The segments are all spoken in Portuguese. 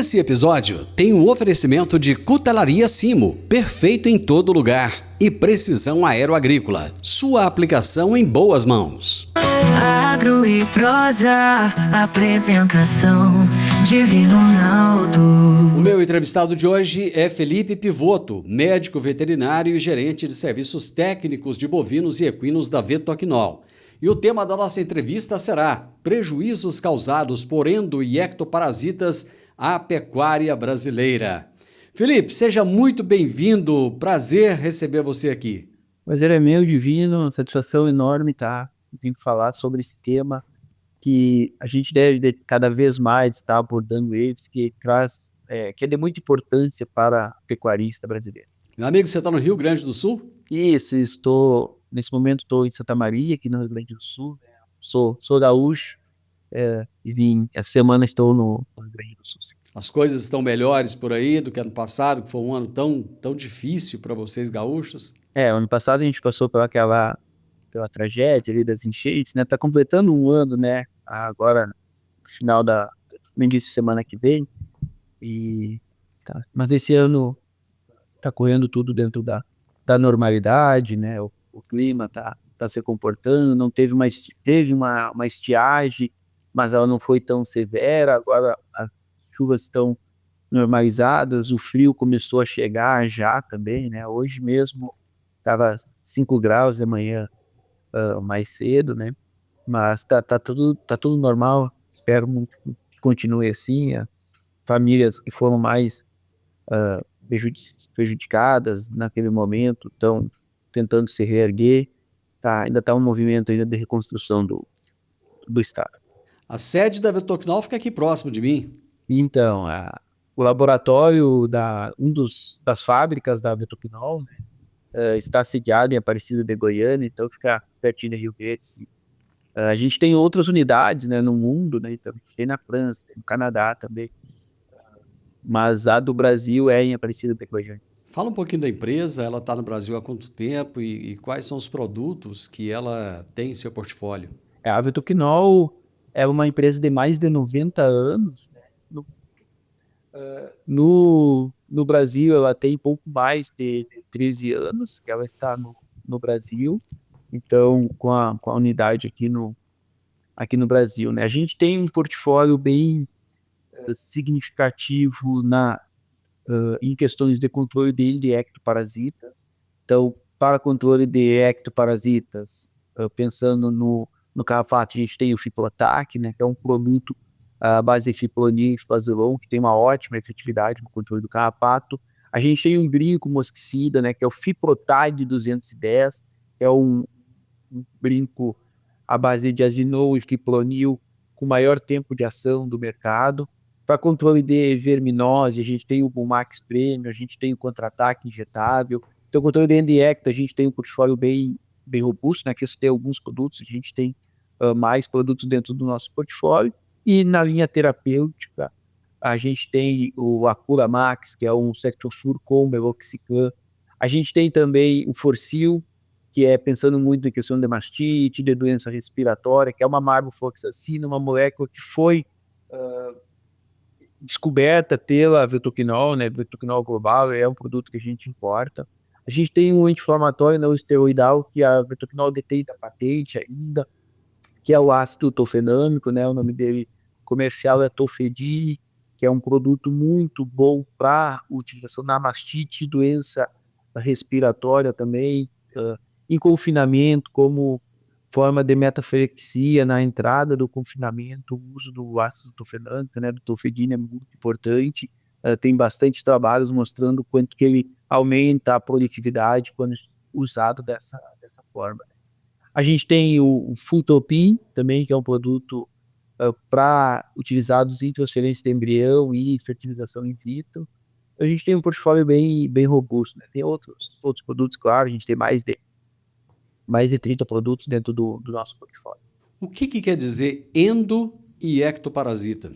Esse episódio tem um oferecimento de Cutelaria Simo, perfeito em todo lugar, e Precisão Aeroagrícola, sua aplicação em boas mãos. Agro e prosa, apresentação Divino Ronaldo. O meu entrevistado de hoje é Felipe Pivotto, médico veterinário e gerente de serviços técnicos de bovinos e equinos da Vetoquinol. E o tema da nossa entrevista será prejuízos causados por endo- e ectoparasitas à pecuária brasileira. Felipe, seja muito bem-vindo, prazer receber você aqui. Prazer é meu, Divino, satisfação enorme estar vindo falar sobre esse tema que a gente deve cada vez mais estar abordando eles, que que é de muita importância para o pecuarista brasileiro. Meu amigo, você está no Rio Grande do Sul? Nesse momento estou em Santa Maria, aqui no Rio Grande do Sul, né? Sou gaúcho, essa semana estou no Rio Grande do Sul. Sim. As coisas estão melhores por aí do que ano passado, que foi um ano tão difícil para vocês gaúchos? Ano passado a gente passou pela tragédia ali das enchentes, né? Tá completando um ano, né? Agora, no final no início de semana que vem. Mas esse ano tá correndo tudo dentro da normalidade, né? O clima tá se comportando, não teve teve uma estiagem, mas ela não foi tão severa. Agora as chuvas estão normalizadas, o frio começou a chegar já também, né? Hoje mesmo tava 5 graus de manhã, mais cedo, né? Mas tá tudo normal. Espero muito que continue assim. As famílias que foram mais prejudicadas naquele momento estão tentando se reerguer. Ainda tá um movimento ainda de reconstrução do estado. A sede da Vetoquinol fica aqui próximo de mim. Então, o laboratório das fábricas da Vetoquinol, né, está sediado em Aparecida de Goiânia, então fica pertinho de Rio Verde. A gente tem outras unidades, né, no mundo, né, então, tem na França, tem no Canadá também, mas a do Brasil é em Aparecida de Goiânia. Fala um pouquinho da empresa, ela está no Brasil há quanto tempo e quais são os produtos que ela tem em seu portfólio? A Vetoquinol é uma empresa de mais de 90 anos, né? No Brasil, ela tem pouco mais de 13 anos que ela está no Brasil, então com a unidade aqui no Brasil, né? A gente tem um portfólio bem significativo em questões de controle de ectoparasitas. Então, para controle de ectoparasitas, pensando no carrapato, a gente tem o Fiprontac, né, que é um produto à base de fipronil e fazolon, que tem uma ótima efetividade no controle do carrapato. A gente tem um brinco mosquicida, né, que é o Fiprotide 210, que é um brinco à base de azinol e fipronil com maior tempo de ação do mercado. Para controle de verminose, a gente tem o Bumax Premium, a gente tem o Contra-Ataque injetável. Então, controle de endecto, a gente tem um portfólio bem robusto, né? Que você tem alguns produtos, a gente tem mais produtos dentro do nosso portfólio. E na linha terapêutica, a gente tem o Acura Max, que é um Sectosur com Meloxicam. A gente tem também o Forcil, que é pensando muito em questão de mastite, de doença respiratória, que é uma marbofloxacina, uma molécula que foi descoberta pela Vetoquinol, né? Vetoquinol Global é um produto que a gente importa. A gente tem um anti-inflamatório não esteroidal que a Vetoquinol detém da patente ainda, que é o ácido tofenâmico, né? O nome dele comercial é Tofedi, que é um produto muito bom para utilização na mastite, doença respiratória também, em confinamento, como forma de metaflexia na entrada do confinamento. O uso do ácido tofenâmico, né, do Tofedine, é muito importante. Tem bastante trabalhos mostrando quanto que ele aumenta a produtividade quando usado dessa forma. A gente tem o Futopin também, que é um produto para utilizados em transferência de embrião e fertilização in vitro. A gente tem um portfólio bem robusto, né? Tem outros produtos, claro, a gente tem mais de 30 produtos dentro do nosso portfólio. O que quer dizer endo- e ectoparasita?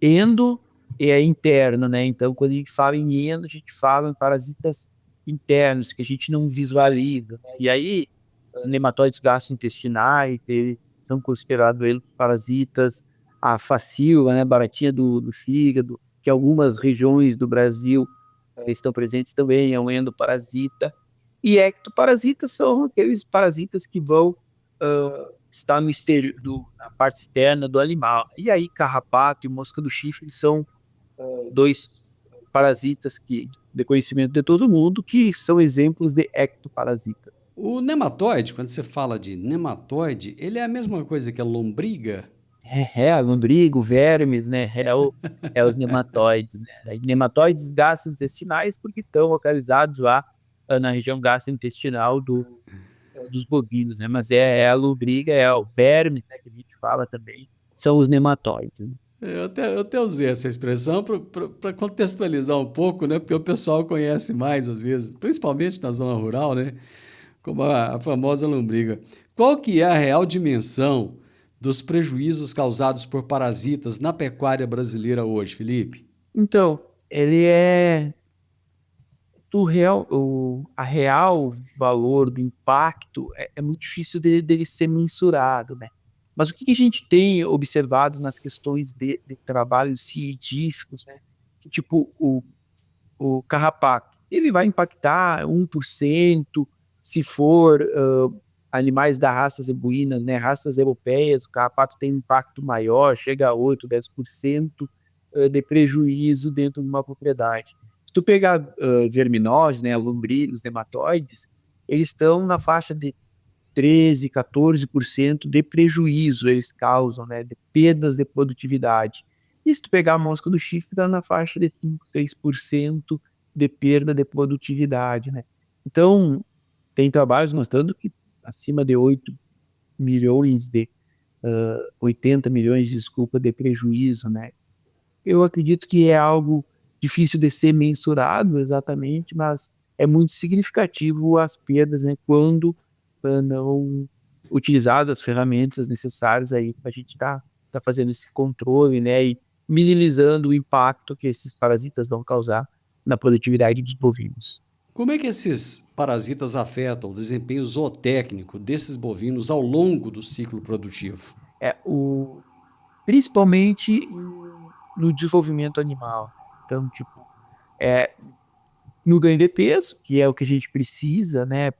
Endo é interno, né? Então, quando a gente fala em endo, a gente fala em parasitas internos, que a gente não visualiza, né? E aí, nematóides gastrointestinais, eles são considerados parasitas. A facílula, né, baratinha do fígado, que algumas regiões do Brasil estão presentes também, é um endoparasita. E ectoparasitas são aqueles parasitas que vão estar na parte externa do animal. E aí, carrapato e mosca do chifre são dois parasitas que, de conhecimento de todo mundo, que são exemplos de ectoparasita. O nematóide, quando você fala de nematóide, ele é a mesma coisa que a lombriga? Lombrigo, vermes, né? Os nematóides, né? Aí, nematóides gastrointestinais porque estão localizados lá na região gastrointestinal dos bovinos, né? Mas a lombriga, o verme, né, que a gente fala também, são os nematóides, né? Eu até usei essa expressão para contextualizar um pouco, né? Porque o pessoal conhece mais, às vezes, principalmente na zona rural, né? Como a famosa lombriga. Qual que é a real dimensão dos prejuízos causados por parasitas na pecuária brasileira hoje, Felipe? Então, ele é a real valor do impacto é muito difícil dele ser mensurado, né? Mas o que a gente tem observado nas questões de trabalhos científicos, né? Que, tipo, o carrapato, ele vai impactar 1%, se for animais da raça zebuína, né, raças europeias, o carrapato tem um impacto maior, chega a 8, 10% de prejuízo dentro de uma propriedade. Se tu pegar verminose, né, lombrigas, nematóides, eles estão na faixa de 13, 14% de prejuízo eles causam, né, de perdas de produtividade. E se tu pegar a mosca do chifre, está na faixa de 5, 6% de perda de produtividade, né. Então, tem trabalhos mostrando que acima de 80 milhões, desculpa, de prejuízo, né. Eu acredito que é algo difícil de ser mensurado exatamente, mas é muito significativo as perdas, né, quando não utilizadas as ferramentas necessárias aí para a gente tá fazendo esse controle, né, e minimizando o impacto que esses parasitas vão causar na produtividade dos bovinos. Como é que esses parasitas afetam o desempenho zootécnico desses bovinos ao longo do ciclo produtivo? É o Principalmente no desenvolvimento animal. Então, tipo, eh, no ganho de peso, que é o que a gente precisa, né,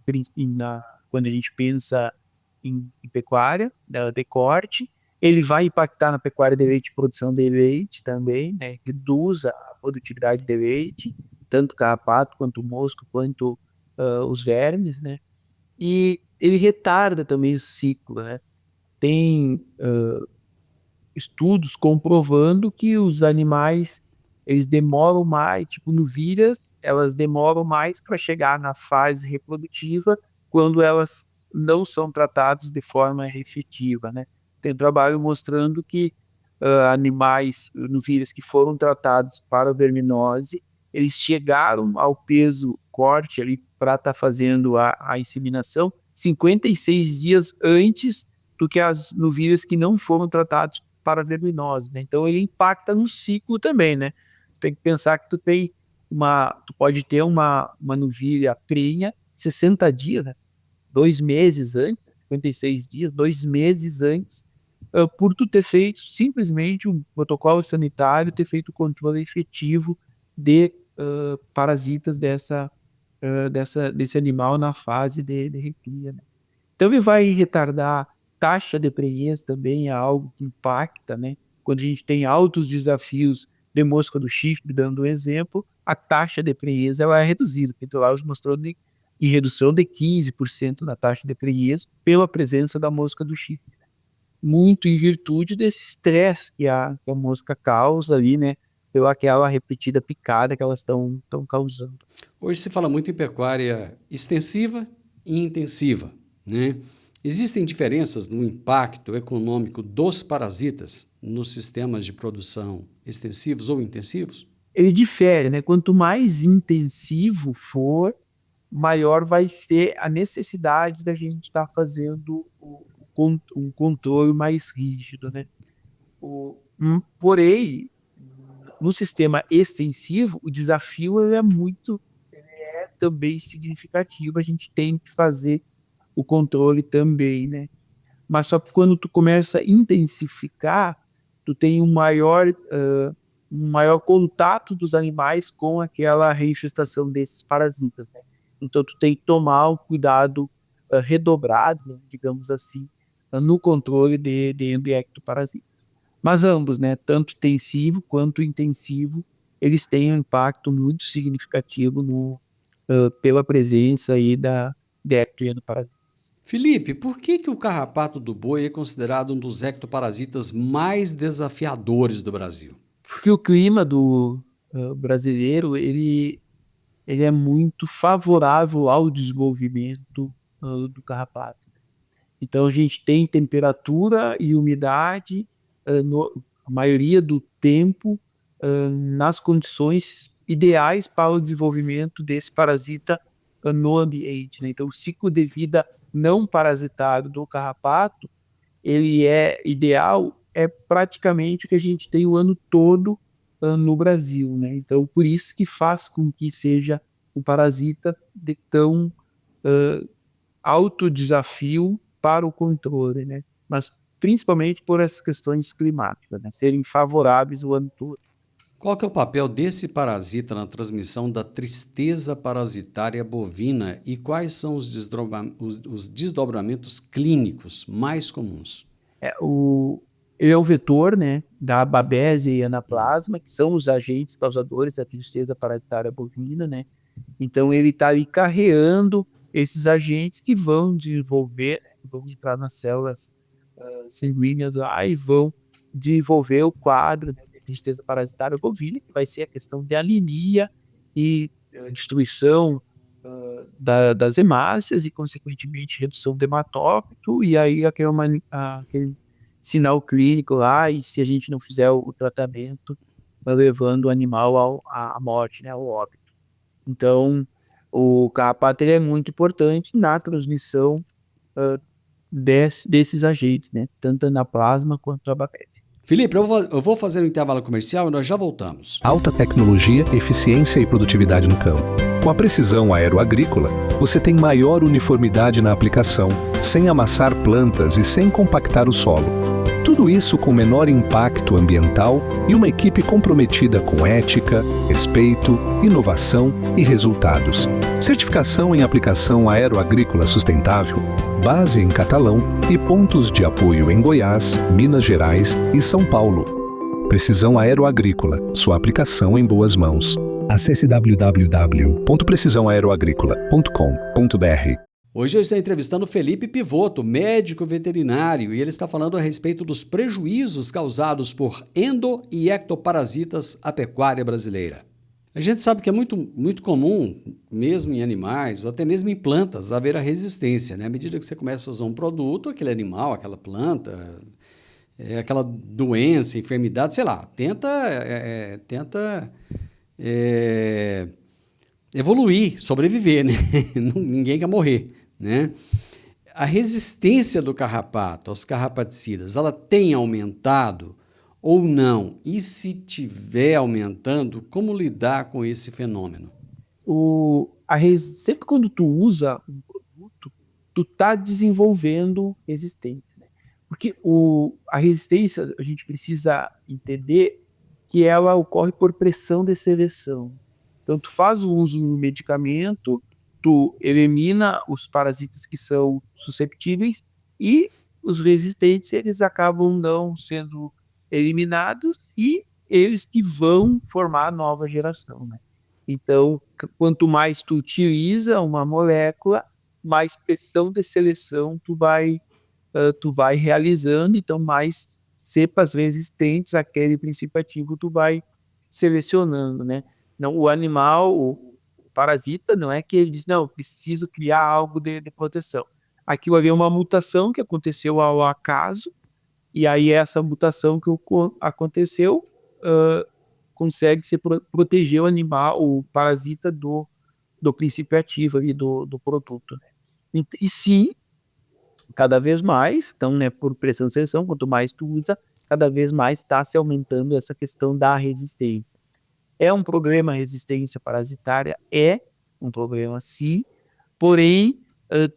quando a gente pensa em pecuária, de corte, ele vai impactar na pecuária de leite, produção de leite também, né, reduz a produtividade de leite, tanto o carrapato, quanto o mosco, quanto, os vermes, né, e ele retarda também o ciclo, né. Tem estudos comprovando que os animais, eles demoram mais, tipo novilhas, elas demoram mais para chegar na fase reprodutiva quando elas não são tratadas de forma efetiva, né. Tem trabalho mostrando que, animais, novilhas que foram tratados para a verminose, eles chegaram ao peso corte ali para estar fazendo a inseminação 56 dias antes do que as novilhas que não foram tratadas para a verminose, né. Então ele impacta no ciclo também, né. Tem que pensar que tu pode ter uma novilha prenha 60 dias, né, 2 meses antes, 56 dias, 2 meses antes, por tu ter feito simplesmente um protocolo sanitário, ter feito o controle efetivo de, parasitas desse animal na fase de recria, né. Então ele vai retardar taxa de prenhez também é algo que impacta, né. Quando a gente tem altos desafios de mosca do chifre, dando um exemplo, a taxa de prenhez ela é reduzida. Petrolaus mostrou em redução de 15% na taxa de prenhez pela presença da mosca do chifre. Muito em virtude desse estresse que a mosca causa ali, né, pela aquela repetida picada que elas estão causando. Hoje se fala muito em pecuária extensiva e intensiva, né? Existem diferenças no impacto econômico dos parasitas nos sistemas de produção extensivos ou intensivos? Ele difere, né, quanto mais intensivo for, maior vai ser a necessidade da gente estar fazendo um controle mais rígido, né. Porém, no sistema extensivo, o desafio ele é também significativo, a gente tem que fazer o controle também, né. Mas só que quando tu começa a intensificar, tu tem um maior contato dos animais com aquela reingestação desses parasitas, né? Então tu tem que tomar um cuidado redobrado, né, digamos assim, no controle de endoctoparasitas. Mas ambos, né, tanto extensivo quanto intensivo, eles têm um impacto muito significativo pela presença aí de ectoparasitas. Felipe, por que o carrapato do boi é considerado um dos ectoparasitas mais desafiadores do Brasil? Porque o clima do brasileiro, ele é muito favorável ao desenvolvimento do carrapato. Então a gente tem temperatura e umidade a maioria do tempo nas condições ideais para o desenvolvimento desse parasita no ambiente, né? Então o ciclo de vida não parasitado do carrapato, ele é ideal, é praticamente o que a gente tem o ano todo no Brasil, né? Então por isso que faz com que seja um parasita de tão alto desafio para o controle, né? Mas principalmente por essas questões climáticas, né? Serem favoráveis o ano todo. Qual que é o papel desse parasita na transmissão da tristeza parasitária bovina e quais são os desdobramentos clínicos mais comuns? Ele é o vetor, né, da Babesia e Anaplasma, que são os agentes causadores da tristeza parasitária bovina, né? Então ele está ali carreando esses agentes que vão desenvolver, vão entrar nas células sanguíneas lá e vão desenvolver o quadro, né, de tristeza parasitária bovina, que vai ser a questão de anemia e destruição das hemácias e, consequentemente, redução do hematócrito, e aí aquele sinal clínico lá, e se a gente não fizer o tratamento, vai levando o animal à morte, né, ao óbito. Então, o carrapato ele é muito importante na transmissão desses agentes, né? Tanto na plasma quanto a bactéria. Felipe, eu vou fazer um intervalo comercial e nós já voltamos. Alta tecnologia, eficiência e produtividade no campo. Com a precisão aeroagrícola, você tem maior uniformidade na aplicação, sem amassar plantas e sem compactar o solo. Tudo isso com menor impacto ambiental e uma equipe comprometida com ética, respeito, inovação e resultados. Certificação em aplicação aeroagrícola sustentável, base em Catalão e pontos de apoio em Goiás, Minas Gerais e São Paulo. Precisão Aeroagrícola, sua aplicação em boas mãos. Acesse www.precisaoaeroagricola.com.br. Hoje eu estou entrevistando Felipe Pivotto, médico veterinário, e ele está falando a respeito dos prejuízos causados por e ectoparasitas à pecuária brasileira. A gente sabe que é muito comum, mesmo em animais, ou até mesmo em plantas, haver a resistência, né? À medida que você começa a usar um produto, aquele animal, aquela planta, aquela doença, enfermidade, sei lá, tenta evoluir, sobreviver, né? Ninguém quer morrer, né? A resistência do carrapato aos carrapaticidas, ela tem aumentado ou não? E se tiver aumentando, como lidar com esse fenômeno? Sempre quando tu usa um produto, tu tá desenvolvendo resistência, né? Porque a resistência, a gente precisa entender que ela ocorre por pressão de seleção. Então, tu faz o uso do medicamento, tu elimina os parasitas que são susceptíveis e os resistentes, eles acabam não sendo eliminados e eles que vão formar a nova geração, né? Então, quanto mais tu utiliza uma molécula, mais pressão de seleção tu vai realizando, então mais cepas resistentes àquele princípio ativo tu vai selecionando, né? Não, o animal, o parasita, não é que ele diz, não, eu preciso criar algo de proteção. Aquilo ali é uma mutação que aconteceu ao acaso, e aí essa mutação que aconteceu consegue proteger o animal, o parasita do princípio ativo ali do produto. E sim, cada vez mais, então, né, por pressão de seleção, quanto mais tu usa, cada vez mais está se aumentando essa questão da resistência. É um problema a resistência parasitária? É um problema, sim, porém,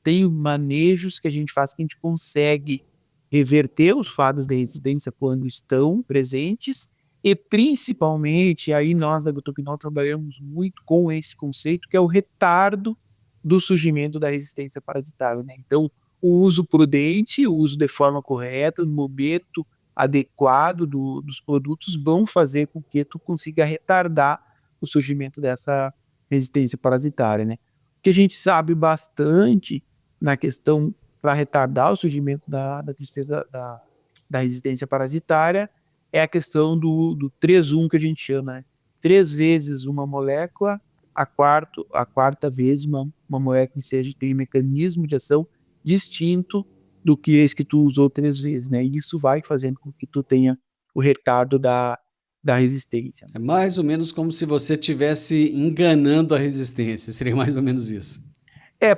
tem manejos que a gente faz que a gente consegue reverter os fados de resistência quando estão presentes E principalmente, aí nós da Gotoquinol trabalhamos muito com esse conceito, que é o retardo do surgimento da resistência parasitária, né? Então, o uso prudente, o uso de forma correta, no momento adequado dos produtos vão fazer com que tu consiga retardar o surgimento dessa resistência parasitária, né? O que a gente sabe bastante na questão para retardar o surgimento da resistência parasitária é a questão do 3-1 que a gente chama, né? 3 vezes uma molécula, a quarta vez uma molécula que seja tem um mecanismo de ação distinto do que esse que tu usou 3 vezes, né? E isso vai fazendo com que tu tenha o retardo da resistência. É mais ou menos como se você estivesse enganando a resistência, seria mais ou menos isso.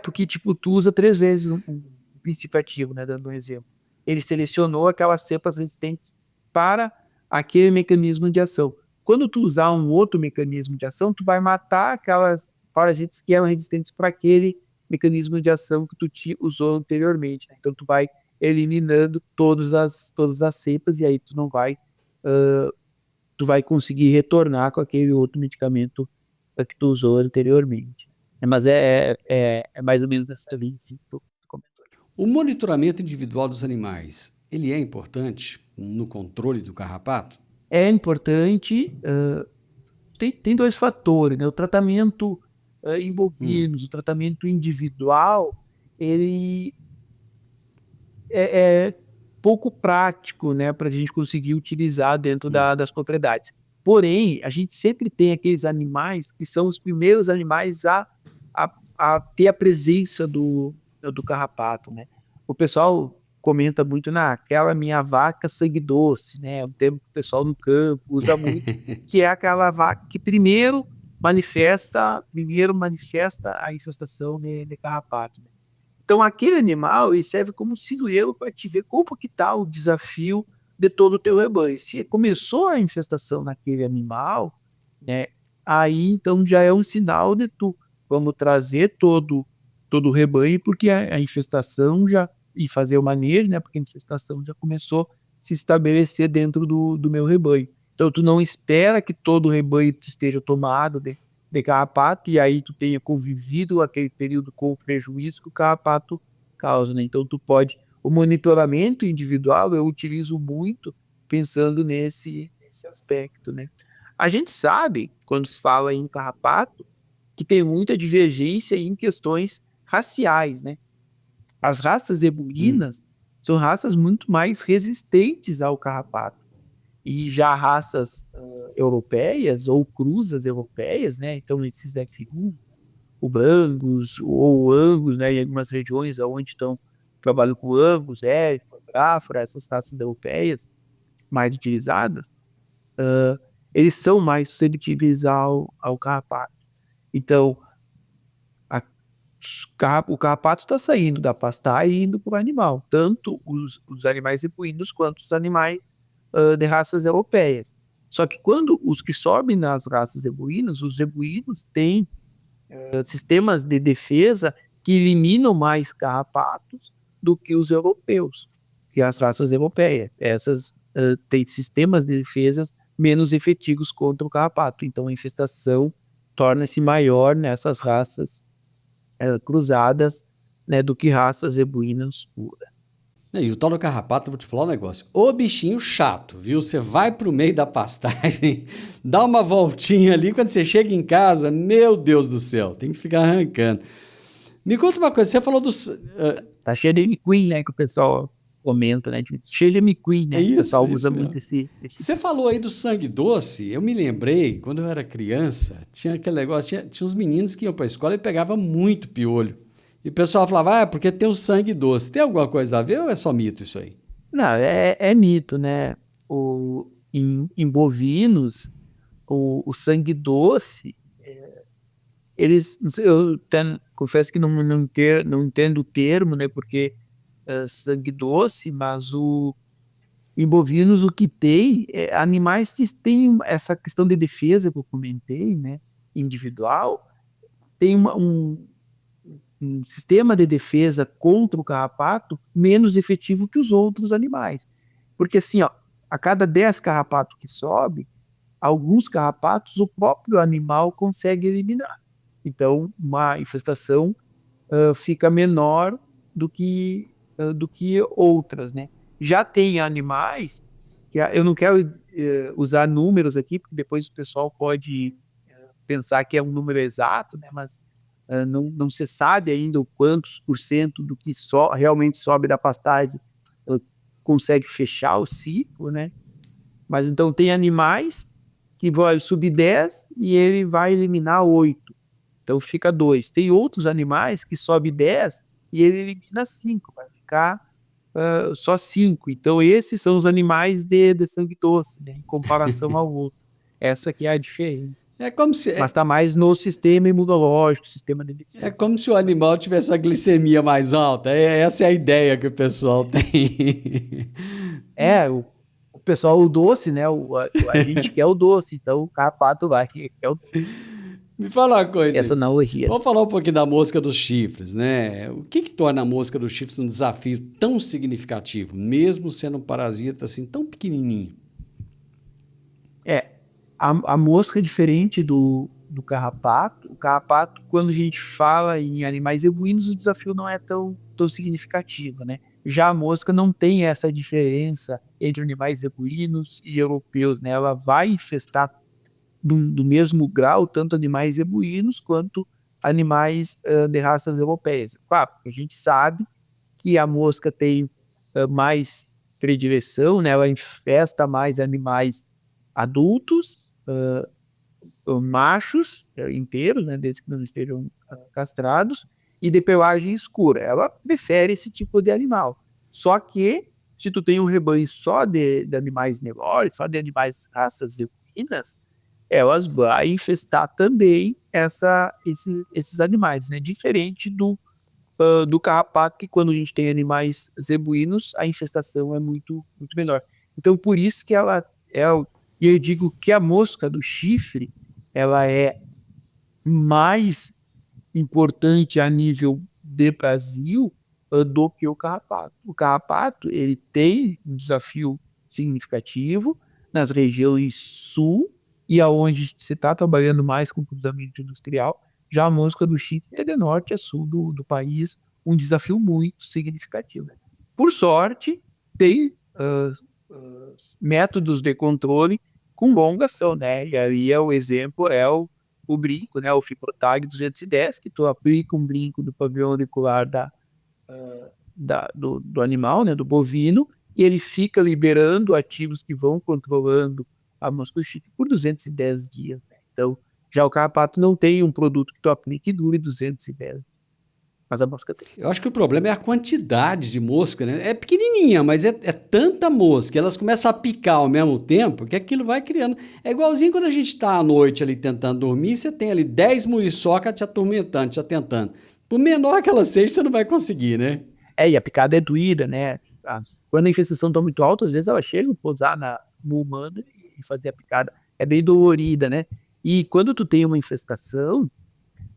Porque tipo, tu usa 3 vezes um princípio ativo, né? Dando um exemplo. Ele selecionou aquelas cepas resistentes para aquele mecanismo de ação. Quando tu usar um outro mecanismo de ação, tu vai matar aquelas parasitas que eram resistentes para aquele mecanismo de ação que tu usou anteriormente, né? Então tu vai eliminando todas as cepas e aí tu não vai tu vai conseguir retornar com aquele outro medicamento que tu usou anteriormente. Mas é mais ou menos essa linha assim, que tu comentou. O monitoramento individual dos animais, ele é importante no controle do carrapato? É importante, tem 2 fatores, né? O tratamento em bovinos, o tratamento individual, ele é pouco prático, né, para a gente conseguir utilizar dentro das propriedades. Porém, a gente sempre tem aqueles animais que são os primeiros animais a ter a presença do carrapato, né? O pessoal comenta muito, aquela minha vaca sangue doce, né? É um termo que o pessoal no campo usa muito, que é aquela vaca que primeiro manifesta a infestação de carrapato, né? Então, aquele animal ele serve como sintoeiro para te ver como que está o desafio de todo o teu rebanho. Se começou a infestação naquele animal, né, aí então já é um sinal de tu vamos trazer todo o rebanho, porque a infestação já e fazer o manejo, né, porque a infestação já começou a se estabelecer dentro do meu rebanho. Então, tu não espera que todo o rebanho esteja tomado de carrapato, e aí tu tenha convivido aquele período com o prejuízo que o carrapato causa, né? Então o monitoramento individual eu utilizo muito pensando nesse aspecto, né? A gente sabe, quando se fala em carrapato, que tem muita divergência em questões raciais, né? As raças zebuínas são raças muito mais resistentes ao carrapato. E já raças europeias ou cruzas europeias, né? Então esses F1, o Angus ou o Angus, né? Em algumas regiões onde trabalham com Angus, Brafra, essas raças europeias mais utilizadas, eles são mais suscetíveis ao carrapato. Então o carrapato está saindo da pastagem e indo para o animal, tanto os animais zebuínos quanto os animais de raças europeias. Só que quando os que sobem nas raças zebuínas, os zebuínos têm sistemas de defesa que eliminam mais carrapatos do que os europeus, que as raças europeias. Essas têm sistemas de defesa menos efetivos contra o carrapato. Então a infestação torna-se maior nessas raças cruzadas, né, do que raças zebuínas puras. E o tal do carrapato, eu vou te falar um negócio. Ô bichinho chato, viu? Você vai pro meio da pastagem, dá uma voltinha ali, quando você chega em casa, meu Deus do céu, tem que ficar arrancando. Me conta uma coisa, você falou dos... Tá cheio de McQueen, né, que o pessoal comenta, né? Cheio de McQueen, né? Isso, o pessoal usa mesmo. muito esse... Você falou aí do sangue doce, eu me lembrei, quando eu era criança, tinha aquele negócio, tinha uns meninos que iam pra escola e pegavam muito piolho. E o pessoal falava, porque tem o sangue doce. Tem alguma coisa a ver ou é só mito isso aí? Não, é mito, né? Em bovinos, o sangue doce, eu confesso que não entendo o termo, né? Porque sangue doce, mas em bovinos o que tem é animais que têm essa questão de defesa que eu comentei, né? Individual, tem um sistema de defesa contra o carrapato menos efetivo que os outros animais. Porque assim, a cada 10 carrapatos que sobe, alguns carrapatos o próprio animal consegue eliminar. Então, uma infestação fica menor do que outras, né? Já tem animais, que eu não quero usar números aqui, porque depois o pessoal pode pensar que é um número exato, né? Mas não se sabe ainda o quantos por cento do que realmente sobe da pastagem consegue fechar o ciclo, né? Mas então tem animais que vai subir 10 e ele vai eliminar 8. Então fica 2. Tem outros animais que sobe 10 e ele elimina 5. Vai ficar só 5. Então esses são os animais de sangue doce, né? Em comparação ao outro. Essa que é a diferença. Mas está mais no sistema imunológico, sistema de defesa. É como se o animal tivesse a glicemia mais alta. Essa é a ideia que o pessoal tem. O pessoal, o doce, né? A gente quer o doce, então o carrapato vai quer o doce. Me fala uma coisa. Essa analogia. Vamos falar um pouquinho da mosca dos chifres, né? O que torna a mosca dos chifres um desafio tão significativo, mesmo sendo um parasita assim tão pequenininho? A mosca é diferente do carrapato. O carrapato, quando a gente fala em animais equinos, o desafio não é tão significativo, né? Já a mosca não tem essa diferença entre animais equinos e europeus, né? Ela vai infestar do mesmo grau tanto animais equinos quanto animais de raças europeias. Claro, a gente sabe que a mosca tem mais predileção, né? Ela infesta mais animais adultos, machos inteiros, né, desde que não estejam castrados, e de pelagem escura. Ela prefere esse tipo de animal. Só que, se tu tem um rebanho só de animais menores, só de animais raças equinas, elas vão infestar também esses animais, né? Diferente do carrapato, que quando a gente tem animais zebuínos, a infestação é muito, muito menor. Então, por isso que e eu digo que a mosca do chifre, ela é mais importante a nível de Brasil do que o carrapato. O carrapato, ele tem um desafio significativo nas regiões sul e aonde se está trabalhando mais com cruzamento industrial. Já a mosca do chifre é de norte a sul do país, um desafio muito significativo. Por sorte, tem métodos de controle com longa ação, né? E aí o exemplo é o brinco, né? O Fiprotag 210, que tu aplica um brinco do pavilhão auricular do animal, né? Do bovino, e ele fica liberando ativos que vão controlando a mosca do chifre por 210 dias. Né? Então, já o carrapato não tem um produto que tu aplique e dure 210 dias. Mas a mosca tem. Eu acho que o problema é a quantidade de mosca, né? É pequenininha, mas é tanta mosca. Elas começam a picar ao mesmo tempo que aquilo vai criando. É igualzinho quando a gente está à noite ali tentando dormir, você tem ali 10 muriçocas te atormentando, te atentando. Por menor que ela seja, você não vai conseguir, né? E a picada é doída, né? Quando a infestação está muito alta, às vezes ela chega a pousar no humano e fazer a picada. É bem dolorida, né? E quando tu tem uma infestação,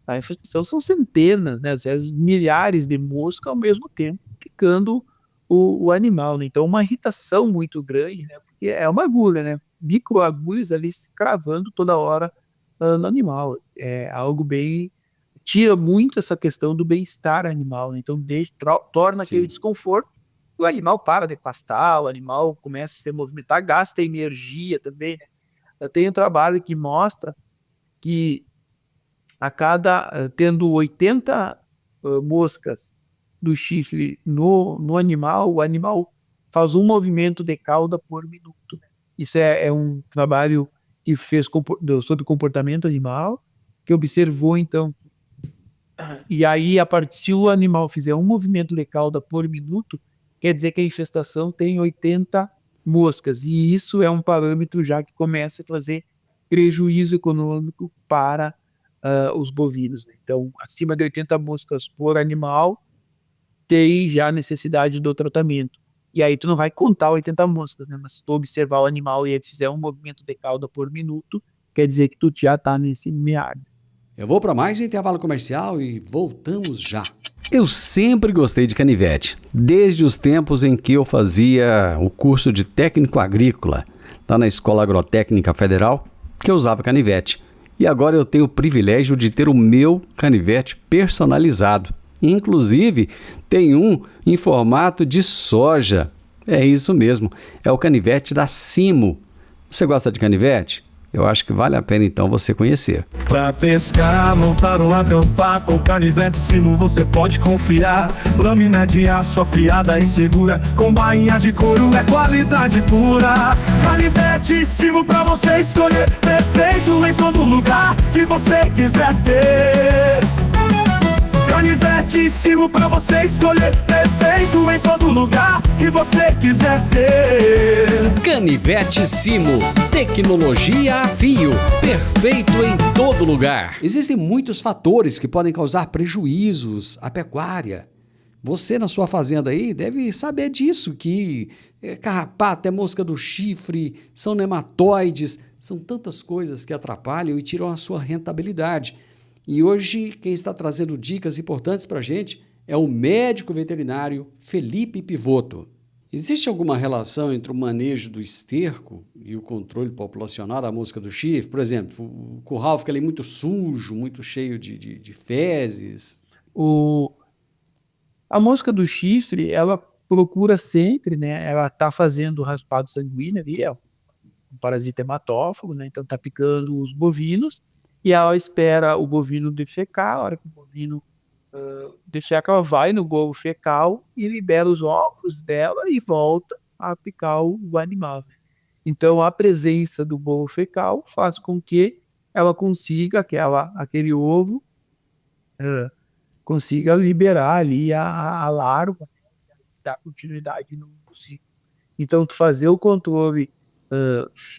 a infestação são centenas, né, às vezes milhares de moscas ao mesmo tempo, picando o animal, né? Então, uma irritação muito grande, né? Porque é uma agulha, né? Microagulhas ali se cravando toda hora no animal. É algo bem... Tira muito essa questão do bem-estar animal, né? Então, torna aquele desconforto, o animal para de pastar, o animal começa a se movimentar, gasta energia também, né? Eu tenho um trabalho que mostra que tendo 80 moscas do chifre no animal, o animal faz um movimento de cauda por minuto. Isso é um trabalho que fez sobre comportamento animal, que observou, então, e aí, se o animal fizer um movimento de cauda por minuto, quer dizer que a infestação tem 80 moscas, e isso é um parâmetro já que começa a trazer prejuízo econômico para os bovinos. Então, acima de 80 moscas por animal, tem já necessidade do tratamento. E aí tu não vai contar 80 moscas, né? Mas se tu observar o animal e ele fizer um movimento de cauda por minuto, quer dizer que tu já está nesse meado. Eu vou para mais um intervalo comercial e voltamos já. Eu sempre gostei de canivete, desde os tempos em que eu fazia o curso de técnico agrícola, lá na Escola Agrotécnica Federal. que eu usava canivete. E agora eu tenho o privilégio de ter o meu canivete personalizado. Inclusive, tem um em formato de soja. É isso mesmo, é o canivete da Simo. Você gosta de canivete? Eu acho que vale a pena então você conhecer. Pra pescar, montar ou acampar, com canivete Simo você pode confiar. Lâmina de aço afiada e segura, com bainha de couro é qualidade pura. Canivete Simo pra você escolher, perfeito em todo lugar que você quiser ter. Canivete Simo pra você escolher, perfeito em todo lugar que você quiser ter. Canivete Simo, tecnologia a fio, perfeito em todo lugar. Existem muitos fatores que podem causar prejuízos à pecuária. Você na sua fazenda aí deve saber disso, que carrapato, é mosca do chifre, são nematóides, são tantas coisas que atrapalham e tiram a sua rentabilidade. E hoje quem está trazendo dicas importantes para a gente é o médico veterinário Felipe Pivotto. Existe alguma relação entre o manejo do esterco e o controle populacional da mosca do chifre? Por exemplo, o curral fica ali muito sujo, muito cheio de fezes. A mosca do chifre, ela procura sempre, né? Ela tá fazendo o raspado sanguíneo ali, é um parasita hematófago, né? Então tá picando os bovinos e ela espera o bovino defecar. A hora que o bovino defeca, ela vai no bolo fecal e libera os ovos dela e volta a picar o animal. Então a presença do bolo fecal faz com que ela consiga, aquele ovo, consiga liberar ali a larva, dar continuidade no ciclo. Então, tu fazer o controle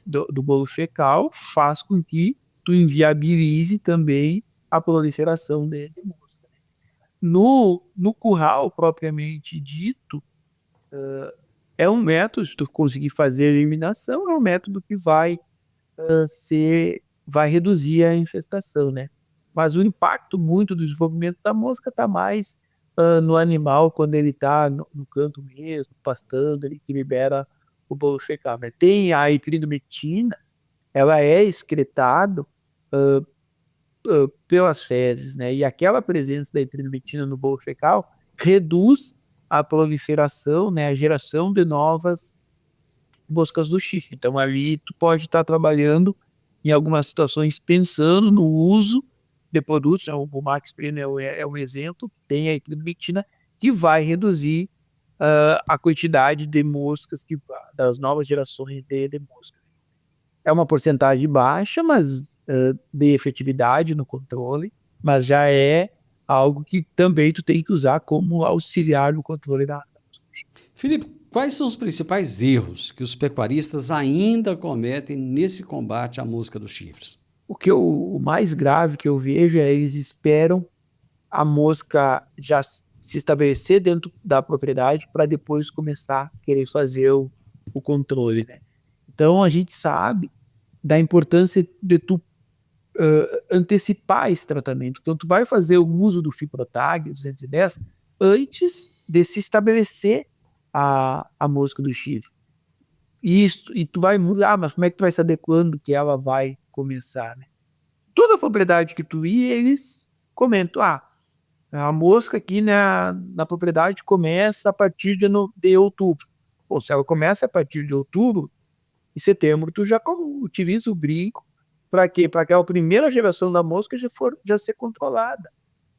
do bolo fecal faz com que tu inviabilize também a proliferação de mosca. No curral, propriamente dito, é um método, se tu conseguir fazer a eliminação, é um método que vai reduzir a infestação, né? Mas o impacto muito do desenvolvimento da mosca está mais no animal, quando ele está no canto mesmo, pastando, ele que libera o bolo fecal, né? Tem a hiperidometina, ela é excretada pelas fezes, né? E aquela presença da hiperidometina no bolo fecal reduz a proliferação, né? A geração de novas moscas do chifre. Então ali tu pode estar trabalhando em algumas situações pensando no uso de produtos, né? O Max Prino é um exemplo, tem a hiperidometina que vai reduzir a quantidade de moscas das novas gerações de moscas. É uma porcentagem baixa, mas de efetividade no controle, mas já é algo que também tu tem que usar como auxiliar no controle da mosca. Felipe, quais são os principais erros que os pecuaristas ainda cometem nesse combate à mosca dos chifres? O mais grave que eu vejo é eles esperam a mosca já se estabelecer dentro da propriedade para depois começar a querer fazer o controle, né? Então a gente sabe da importância de tu antecipar esse tratamento. Então tu vai fazer o uso do Fiprotag 210 antes de se estabelecer a mosca do chifre. E tu vai mudar, mas como é que tu vai saber quando que ela vai começar, né? Toda propriedade que tu ir, eles comentam, a mosca aqui na propriedade começa a partir de outubro. Pô, se ela começa a partir de outubro, em setembro tu já utiliza o brinco para quê? Para que a primeira geração da mosca já ser controlada.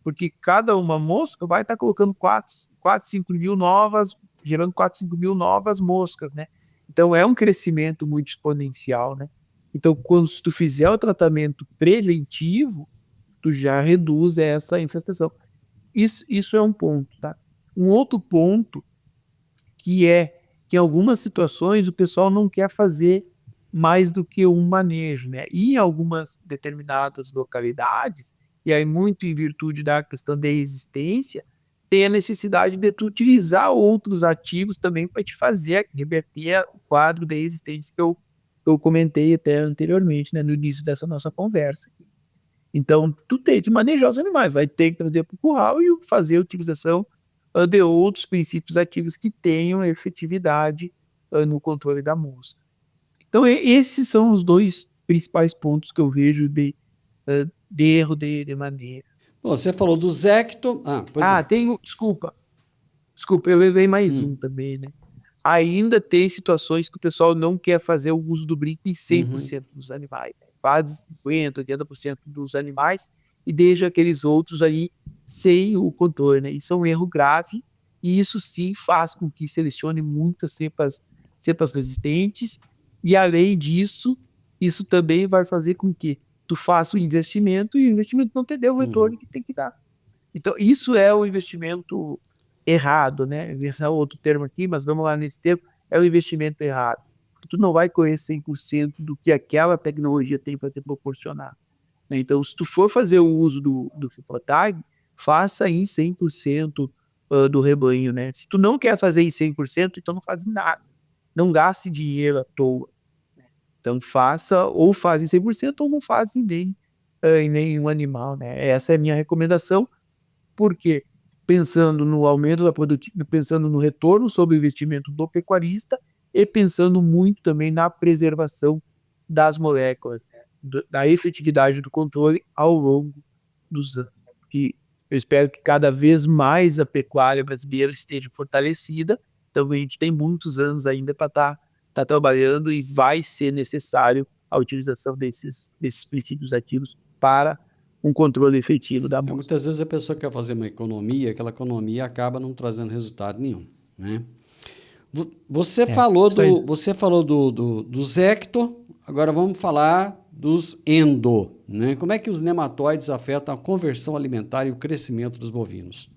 Porque cada uma mosca vai estar colocando 5 mil novas, gerando 4, 5 mil novas moscas, né? Então é um crescimento muito exponencial, né? Então, quando tu fizer o tratamento preventivo, tu já reduz essa infestação. Isso é um ponto, tá? Um outro ponto que é que em algumas situações o pessoal não quer fazer mais do que um manejo, né? E em algumas determinadas localidades, e aí muito em virtude da questão da resistência, tem a necessidade de tu utilizar outros ativos também para te fazer reverter o quadro de resistência que eu comentei até anteriormente, né, no início dessa nossa conversa. Então, tu tem que manejar os animais, vai ter que trazer para o curral e fazer a utilização de outros princípios ativos que tenham efetividade no controle da mosca. Então, esses são os dois principais pontos que eu vejo de erro de maneira. Bom, você falou do Zecto. Pois não. Desculpa, eu levei mais Hum. um também, né? Ainda tem situações que o pessoal não quer fazer o uso do brinco em 100% dos animais, né? Faz 50%, 80% dos animais e deixa aqueles outros aí sem o controle, né? Isso é um erro grave e isso sim faz com que selecione muitas cepas resistentes e além disso, isso também vai fazer com que tu faça o investimento e o investimento não te dê o retorno que tem que dar. Então, isso é o investimento errado, né? Esse é outro termo aqui, mas vamos lá nesse termo, é o investimento errado. Tu não vai correr 100% do que aquela tecnologia tem para te proporcionar, né? Então, se tu for fazer o uso do Fibotag, faça em 100% do rebanho, né? Se tu não quer fazer em 100%, então não faz nada. Não gaste dinheiro à toa. Então, ou faz em 100% ou não faz em nenhum animal, né? Essa é a minha recomendação. Porque pensando no aumento da produtividade, pensando no retorno sobre o investimento do pecuarista e pensando muito também na preservação das moléculas, né, da efetividade do controle ao longo dos anos. E eu espero que cada vez mais a pecuária brasileira esteja fortalecida. Então a gente tem muitos anos ainda para tá trabalhando e vai ser necessário a utilização desses princípios ativos para um controle efetivo da amostra. Muitas vezes a pessoa quer fazer uma economia, aquela economia acaba não trazendo resultado nenhum, né? Você falou do Zecto, agora vamos falar dos endo, né? Como é que os nematóides afetam a conversão alimentar e o crescimento dos bovinos?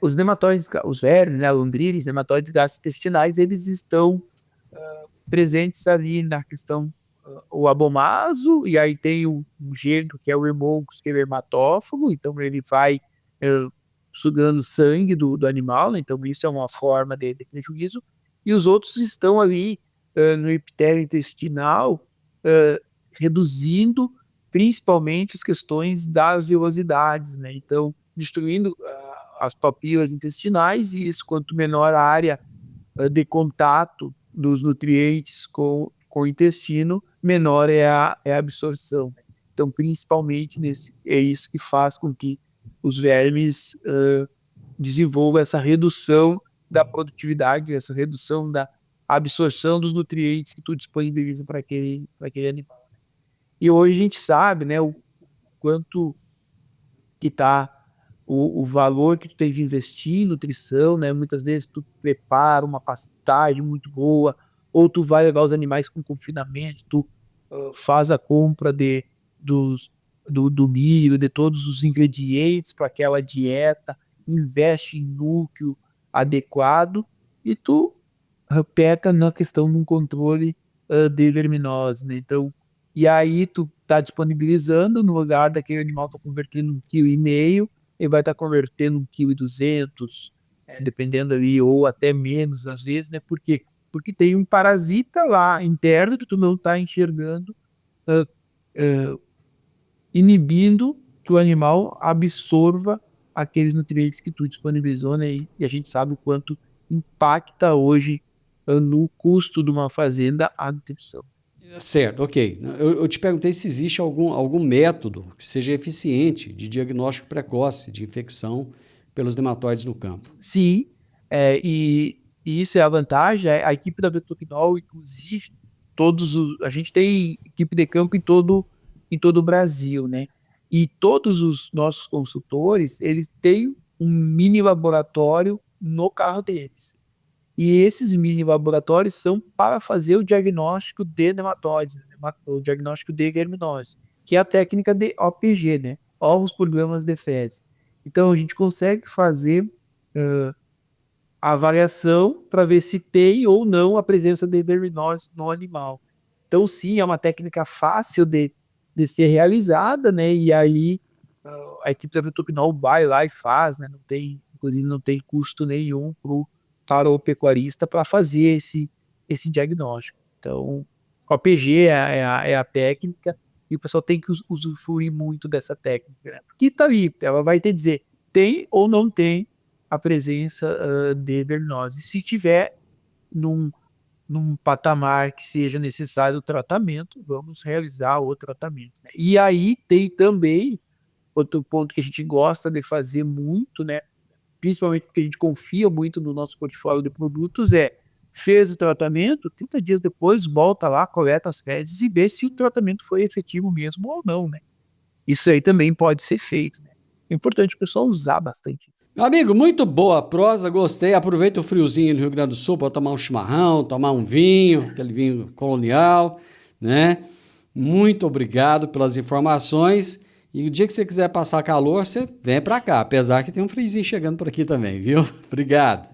Os nematóides, os vermes, né, lombriz, nematóides gastrointestinais, eles estão presentes ali na questão o abomaso, e aí tem um gênero que é o Hermoncus, que é hematófago, então ele vai sugando sangue do animal, né? Então isso é uma forma de prejuízo, e os outros estão ali no epitélio intestinal, reduzindo principalmente as questões das vilosidades, né? Então destruindo as papilas intestinais, e isso, quanto menor a área de contato dos nutrientes com o intestino, menor é a absorção. Então, principalmente é isso que faz com que os vermes desenvolvam essa redução da produtividade, essa redução da absorção dos nutrientes que tu disponibiliza para aquele animal. E hoje a gente sabe, né, o quanto que está o valor que tu tem que investir em nutrição, né? Muitas vezes tu prepara uma pastagem muito boa, ou tu vai levar os animais com confinamento, tu faz a compra do milho, de todos os ingredientes para aquela dieta, investe em núcleo adequado e tu peca na questão de um controle de verminose, né? Então, e aí tu tá disponibilizando no lugar daquele animal, tá convertendo 1,5 kg, ele vai estar convertendo 1,2 kg, dependendo ali, ou até menos às vezes, né? Por quê? Porque tem um parasita lá interno que tu não tá enxergando, inibindo que o animal absorva aqueles nutrientes que tu disponibilizou, né? E a gente sabe o quanto impacta hoje no custo de uma fazenda a nutrição. Certo, ok. Eu te perguntei se existe algum método que seja eficiente de diagnóstico precoce de infecção pelos nematóides no campo. Sim, e isso é a vantagem. A equipe da Vetoquinol, inclusive, a gente tem equipe de campo em todo o Brasil, né? E todos os nossos consultores, eles têm um mini laboratório no carro deles. E esses mini laboratórios são para fazer o diagnóstico de nematóides, né? O diagnóstico de verminose, que é a técnica de OPG, né? Ovos por gramas de fezes. Então a gente consegue fazer a avaliação para ver se tem ou não a presença de verminose no animal. Então sim, é uma técnica fácil de ser realizada, né? E aí a equipe da Vetoquinol vai lá e faz, né? Inclusive não tem custo nenhum para o pecuarista para fazer esse diagnóstico. Então, o OPG é a técnica, e o pessoal tem que usufruir muito dessa técnica, né? Porque tá ali, ela vai te dizer, tem ou não tem a presença de verminose. Se tiver num patamar que seja necessário o tratamento, vamos realizar o tratamento. E aí tem também outro ponto que a gente gosta de fazer muito, né? Principalmente porque a gente confia muito no nosso portfólio de produtos, fez o tratamento, 30 dias depois volta lá, coleta as fezes e vê se o tratamento foi efetivo mesmo ou não, né? Isso aí também pode ser feito, né? É importante o pessoal usar bastante isso. Amigo, muito boa a prosa, gostei. Aproveita o friozinho no Rio Grande do Sul para tomar um chimarrão, tomar um vinho, aquele vinho colonial, né? Muito obrigado pelas informações. E o dia que você quiser passar calor, você vem para cá, apesar que tem um friozinho chegando por aqui também, viu? Obrigado.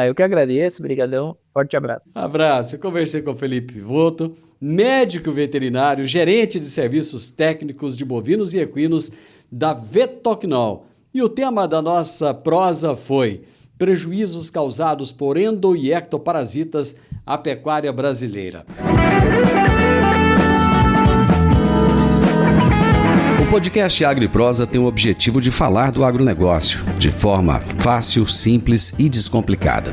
Eu que agradeço, brigadão, forte abraço. Abraço. Eu conversei com o Felipe Pivoto, médico veterinário, gerente de serviços técnicos de bovinos e equinos da Vetocnol. E o tema da nossa prosa foi prejuízos causados por endo- e ectoparasitas à pecuária brasileira. O podcast Agro e Prosa tem o objetivo de falar do agronegócio de forma fácil, simples e descomplicada.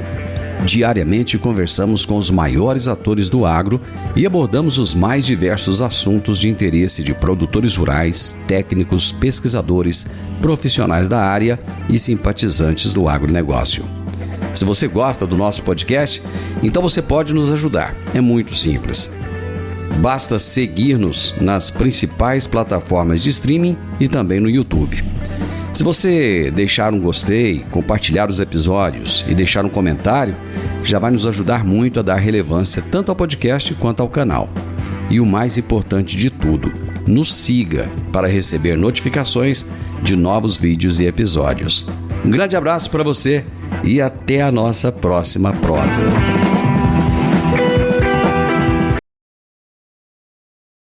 Diariamente conversamos com os maiores atores do agro e abordamos os mais diversos assuntos de interesse de produtores rurais, técnicos, pesquisadores, profissionais da área e simpatizantes do agronegócio. Se você gosta do nosso podcast, então você pode nos ajudar. É muito simples. Basta seguir-nos nas principais plataformas de streaming e também no YouTube. Se você deixar um gostei, compartilhar os episódios e deixar um comentário, já vai nos ajudar muito a dar relevância tanto ao podcast quanto ao canal. E o mais importante de tudo, nos siga para receber notificações de novos vídeos e episódios. Um grande abraço para você e até a nossa próxima prosa.